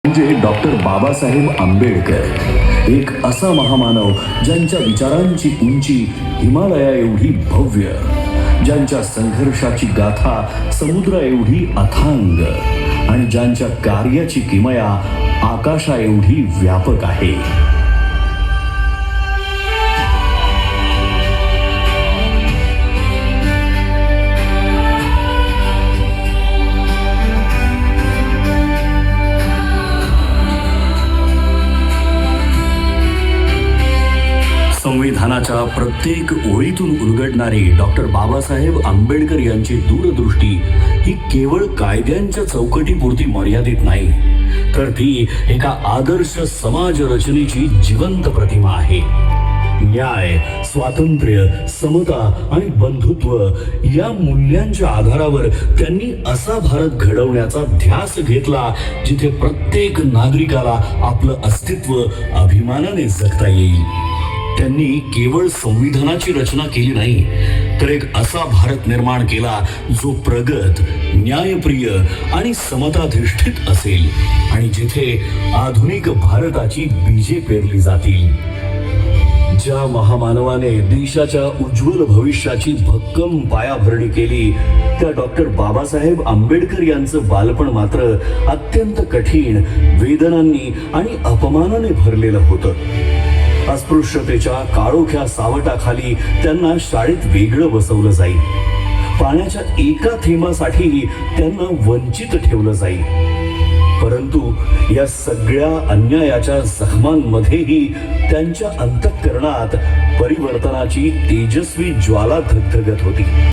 म्हणजे डॉक्टर बाबासाहेब आंबेडकर, एक असा महामानव ज्यांच्या विचारांची उंची हिमालया एवढी भव्य, ज्यांच्या संघर्षाची गाथा समुद्रा एवढी अथांग आणि ज्यांच्या कार्याची किमया आकाशा एवढी व्यापक आहे. संविधानाच्या प्रत्येक ओळीतून उलगडणारी डॉक्टर बाबासाहेब आंबेडकर यांची दूरदृष्टी ही केवळ कायद्यांच्या चौकटीपुरती मर्यादित नाही, तर ती एका आदर्श समाज रचनेची जिवंत प्रतिमा आहे. न्याय, स्वातंत्र्य, समता आणि बंधुत्व या मूल्यांच्या आधारावर त्यांनी असा भारत घडवण्याचा ध्यास घेतला जिथे प्रत्येक नागरिकाला आपलं अस्तित्व अभिमानाने जगता येईल. त्यांनी केवळ संविधानाची रचना केली नाही, तर एक असा भारत निर्माण केला जो प्रगत, न्यायप्रिय आणि समताधिष्ठित असेल आणि जिथे आधुनिक भारताची बीजे पेरली जातील. ज्या महामानवाने देशाच्या उज्ज्वल भविष्याची भक्कम पायाभरणी केली, त्या डॉक्टर बाबासाहेब आंबेडकर यांचं बालपण मात्र अत्यंत कठीण, वेदनांनी आणि अपमानाने भरलेलं होतं. अस्पृश्यतेच्या काळोख्या सावटाखाली त्यांना शाळेत वेगळं बसवलं जाई. पाण्याच्या एका थेंबासाठी त्यांना वंचित ठेवलं जाई. परंतु या सगळ्या अन्यायाच्या जखमांमध्येही त्यांच्या अंतःकरणात परिवर्तनाची तेजस्वी ज्वाला धगधगत होती.